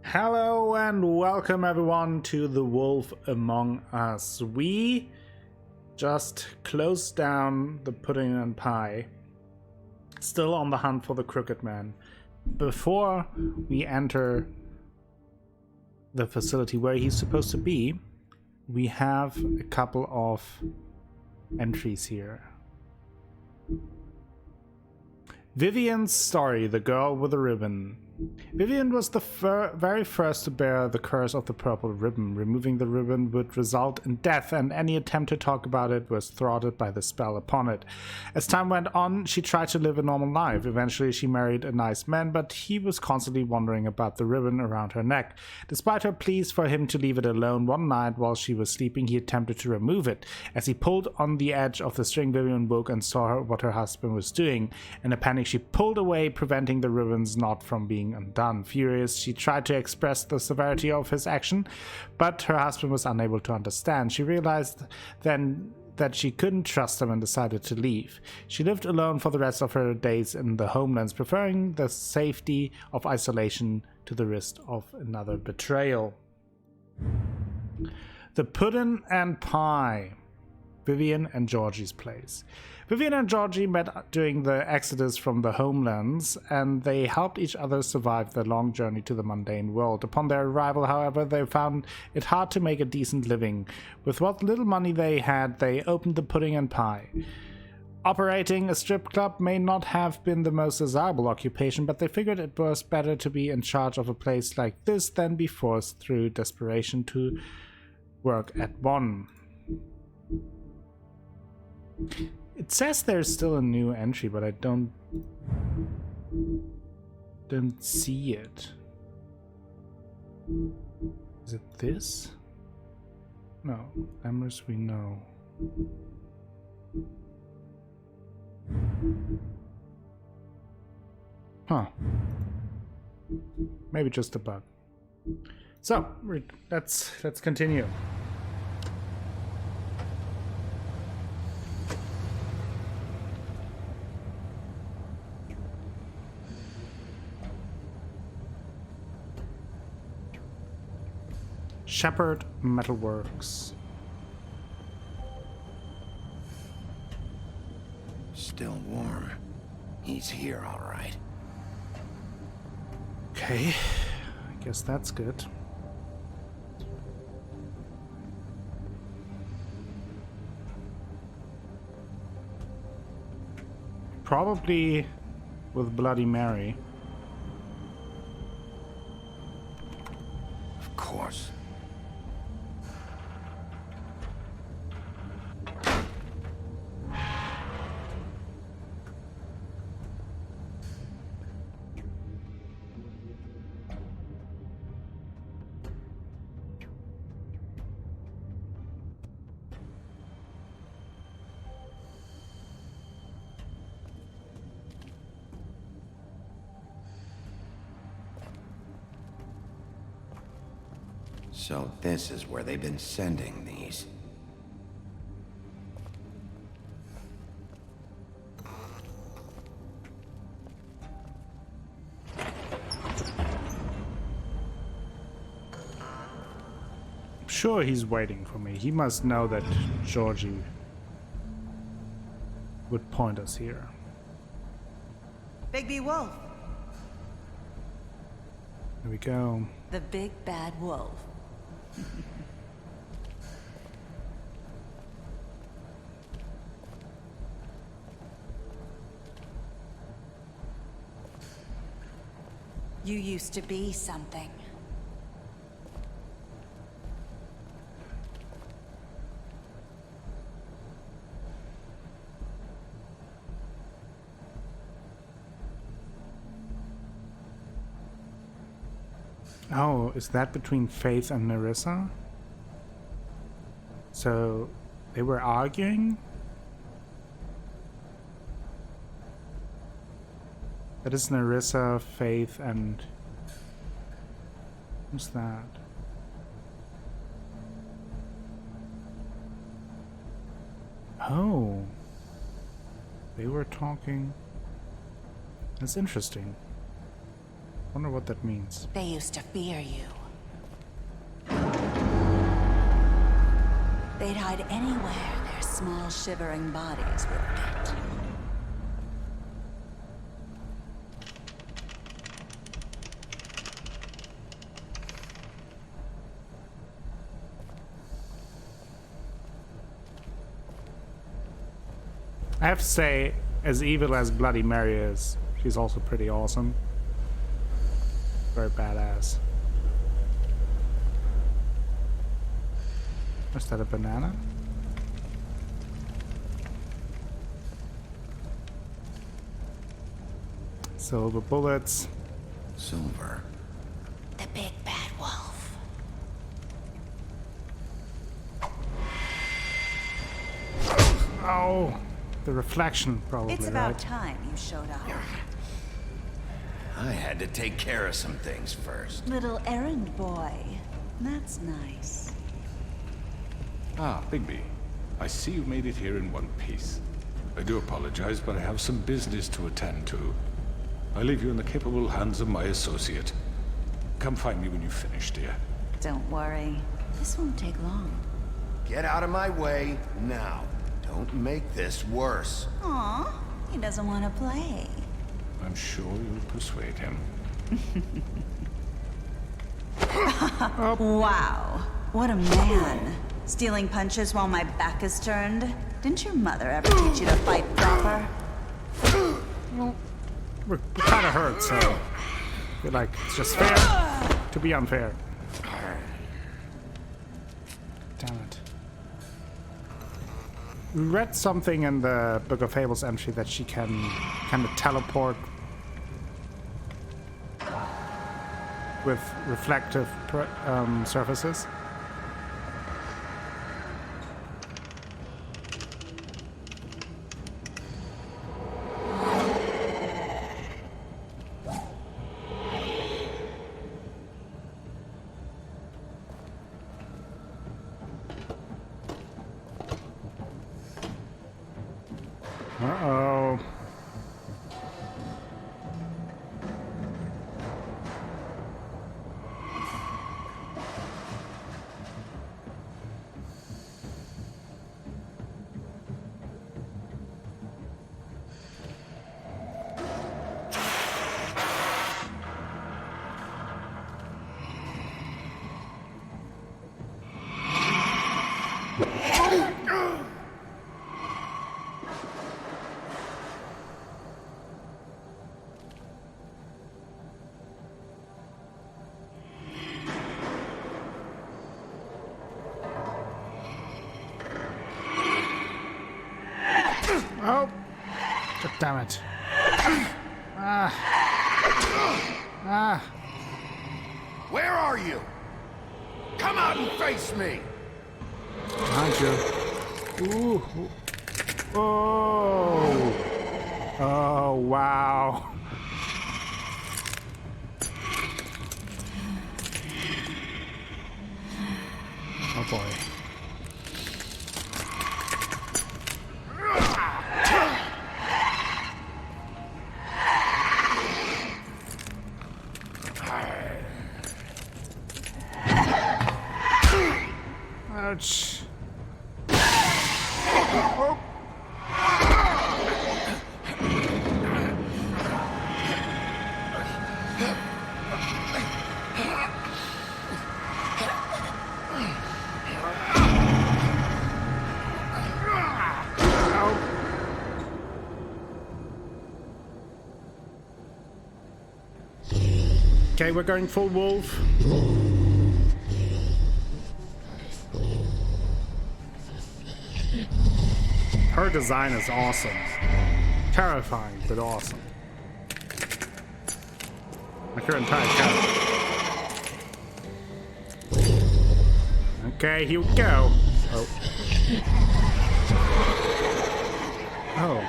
Hello and welcome everyone to The Wolf Among Us. We just closed down the pudding and pie, still on the hunt for the crooked man. Before we enter the facility where he's supposed to be, we have a couple of entries here. Vivian's story, the girl with the ribbon. Vivian was the very first to bear the curse of the purple ribbon. Removing the ribbon would result in death, and any attempt to talk about it was thwarted by the spell upon it. As time went on, she tried to live a normal life. Eventually, she married a nice man, but he was constantly wondering about the ribbon around her neck. Despite her pleas for him to leave it alone, one night while she was sleeping, he attempted to remove it. As he pulled on the edge of the string, Vivian woke and saw what her husband was doing. In a panic, she pulled away, preventing the ribbon's knot from being undone. Furious, she tried to express the severity of his action, but her husband was unable to understand. She realized then that she couldn't trust him and decided to leave. She lived alone for the rest of her days in the homelands, preferring the safety of isolation to the risk of another betrayal. The Puddin' and Pie. Vivian and Georgie's place. Vivian and Georgie met during the exodus from the homelands, and they helped each other survive their long journey to the mundane world. Upon their arrival, however, they found it hard to make a decent living. With what little money they had, they opened the Pudding and Pie. Operating a strip club may not have been the most desirable occupation, but they figured it was better to be in charge of a place like this than be forced through desperation to work at one. It says there's still a new entry, but I don't see it. Is it this? No, Amherst we know. Huh. Maybe just a bug. So, let's continue. Shepherd Metalworks. Still warm. He's here, all right. Okay, I guess that's good. Probably with Bloody Mary. Of course. So this is where they've been sending these. I'm sure he's waiting for me. He must know that Georgie would point us here. Bigby Wolf. Here we go. The big bad wolf. You used to be something. Oh, is that between Faith and Nerissa? So, they were arguing? That is Nerissa, Faith, and... who's that? Oh. They were talking. That's interesting. Wonder what that means. They used to fear you. They'd hide anywhere their small shivering bodies would fit. I have to say, as evil as Bloody Mary is, she's also pretty awesome. Very badass. Is that a banana? Silver bullets. Silver. The big bad wolf. Oh, the reflection probably, It's about right? time you showed up. I had to take care of some things first. Little errand boy. That's nice. Ah, Bigby. I see you made it here in one piece. I do apologize, but I have some business to attend to. I leave you in the capable hands of my associate. Come find me when you've finished, dear. Don't worry. This won't take long. Get out of my way now. Don't make this worse. Aw, he doesn't want to play. I'm sure you'll persuade him. Wow, what a man. Stealing punches while my back is turned? Didn't your mother ever teach you to fight proper? Well, we're kind of hurt, so I feel like it's just fair to be unfair. Damn it. We read something in the Book of Fables entry that she can kind of teleport with reflective surfaces. Uh-oh. Oh! God damn it. Where are you? Come out and face me! Behind you. Ooh. Oh! Oh, wow. Oh boy. Ouch. Oh. Okay, we're going full wolf. Her design is awesome. Terrifying, but awesome. Like her entire character. Okay, here we go. Oh. Oh.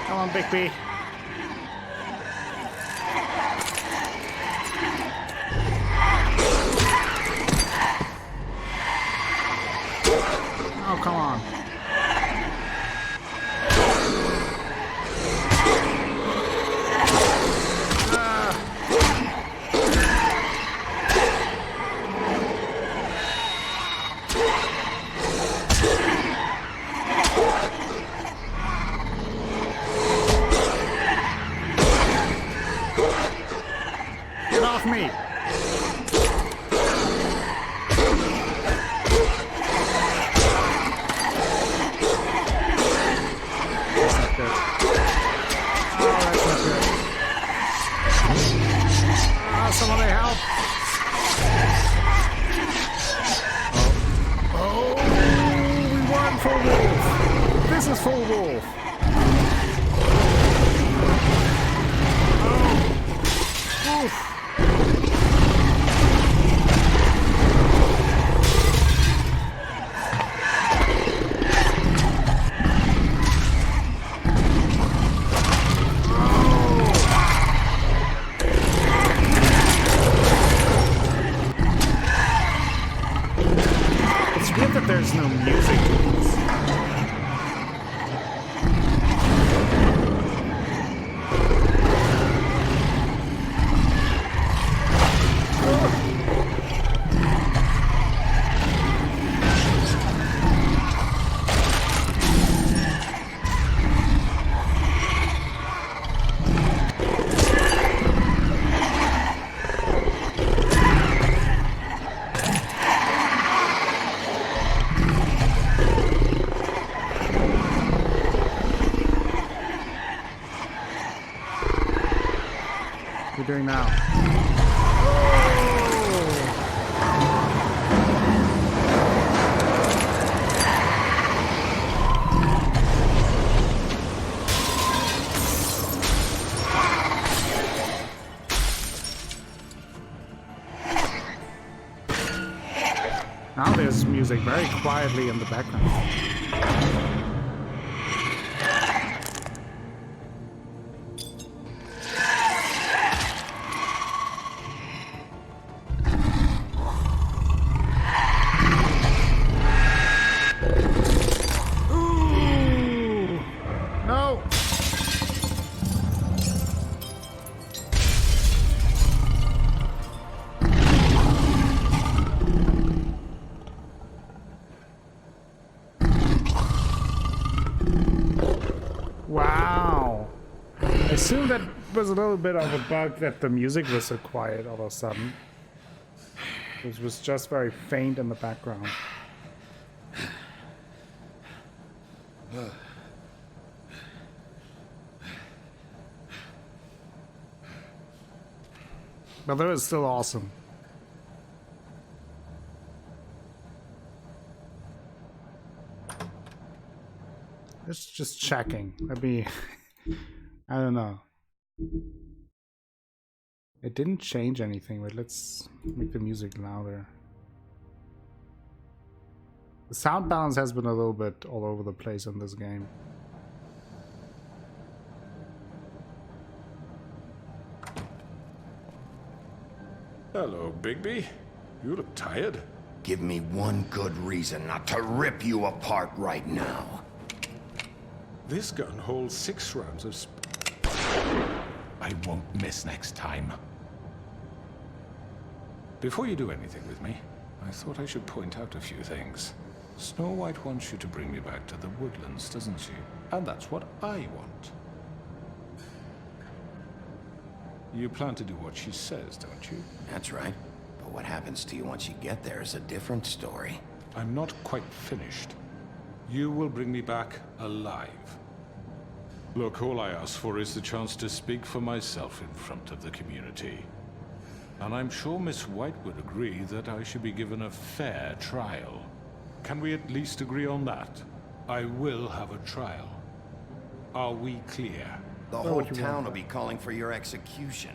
Come on, Bigby. Oh, come on. good. Oh, that's not good. Somebody help! Oh, we won full wolf! This is full wolf! Oh, oof! There's no music to this. Doing now. Now there's music very quietly in the background. Wow. I assume that was a little bit of a bug that the music was so quiet all of a sudden. It was just very faint in the background. But that was still awesome. It's just checking. Maybe I don't know. It didn't change anything, but let's make the music louder. The sound balance has been a little bit all over the place in this game. Hello, Bigby. You look tired. Give me one good reason not to rip you apart right now. This gun holds 6 rounds of I won't miss next time. Before you do anything with me, I thought I should point out a few things. Snow White wants you to bring me back to the woodlands, doesn't she? And that's what I want. You plan to do what she says, don't you? That's right. But what happens to you once you get there is a different story. I'm not quite finished. You will bring me back alive. Look, all I ask for is the chance to speak for myself in front of the community. And I'm sure Miss White would agree that I should be given a fair trial. Can we at least agree on that? I will have a trial. Are we clear? The whole town will be calling for your execution.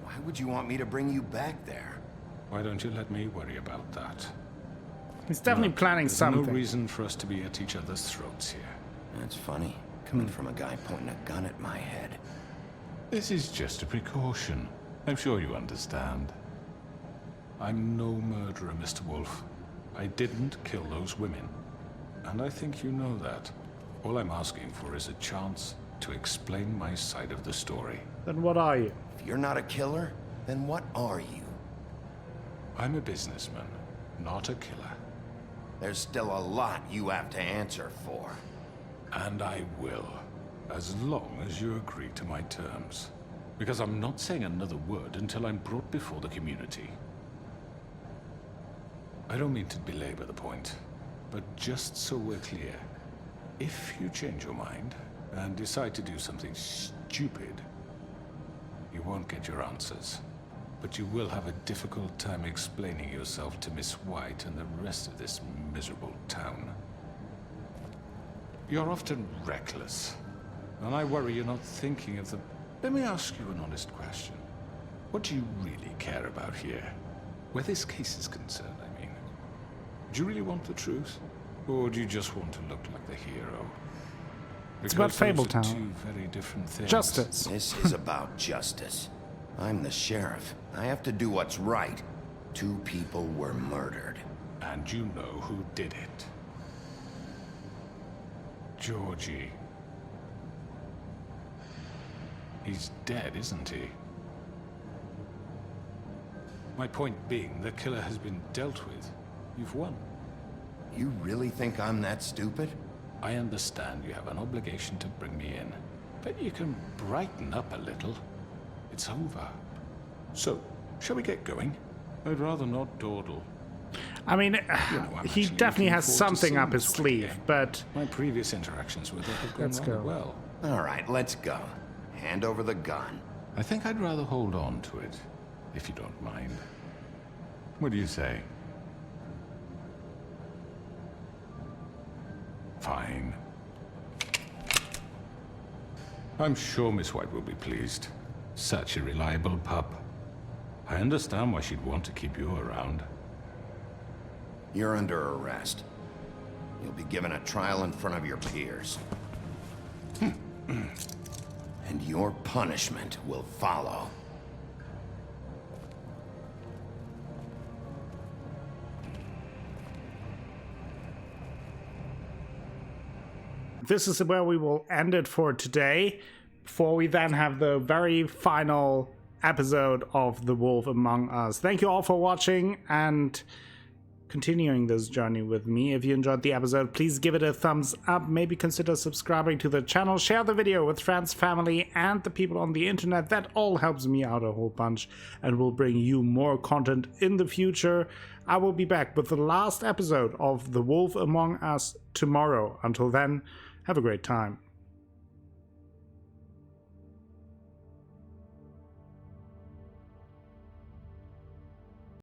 Why would you want me to bring you back there? Why don't you let me worry about that? He's definitely planning something. No reason for us to be at each other's throats here. That's funny, coming from a guy pointing a gun at my head. This is just a precaution. I'm sure you understand. I'm no murderer, Mr. Wolf. I didn't kill those women. And I think you know that. All I'm asking for is a chance to explain my side of the story. Then what are you? If you're not a killer, then what are you? I'm a businessman, not a killer. There's still a lot you have to answer for. And I will, as long as you agree to my terms. Because I'm not saying another word until I'm brought before the community. I don't mean to belabor the point, but just so we're clear, if you change your mind, and decide to do something stupid, you won't get your answers. But you will have a difficult time explaining yourself to Miss White and the rest of this miserable town. You're often reckless, and I worry you're not thinking of the... Let me ask you an honest question. What do you really care about here? Where this case is concerned, I mean. Do you really want the truth? Or do you just want to look like the hero? It's about Because those are Fabletown. two very different things. Justice. This is about justice. I'm the sheriff. I have to do what's right. 2 people were murdered. And you know who did it. Georgie. He's dead, isn't he? My point being, the killer has been dealt with. You've won. You really think I'm that stupid? I understand you have an obligation to bring me in, but you can brighten up a little. It's over. So, shall we get going? I'd rather not dawdle. I mean, I'm he actually definitely looking has forward to something seeing up his this sleeve, again. but My previous interactions with her have gone Let's rather go. well. All right, let's go. Hand over the gun. I think I'd rather hold on to it, if you don't mind. What do you say? Fine. I'm sure Miss White will be pleased. Such a reliable pup. I understand why she'd want to keep you around. You're under arrest. You'll be given a trial in front of your peers. And your punishment will follow. this is where we will end it for today, before we then have the very final episode of The Wolf Among Us. Thank you all for watching and continuing this journey with me. If you enjoyed the episode, please give it a thumbs up, maybe consider subscribing to the channel, share the video with friends, family, and the people on the internet. That all helps me out a whole bunch and will bring you more content in the future. I will be back with the last episode of The Wolf Among Us tomorrow. Until then, have a great time.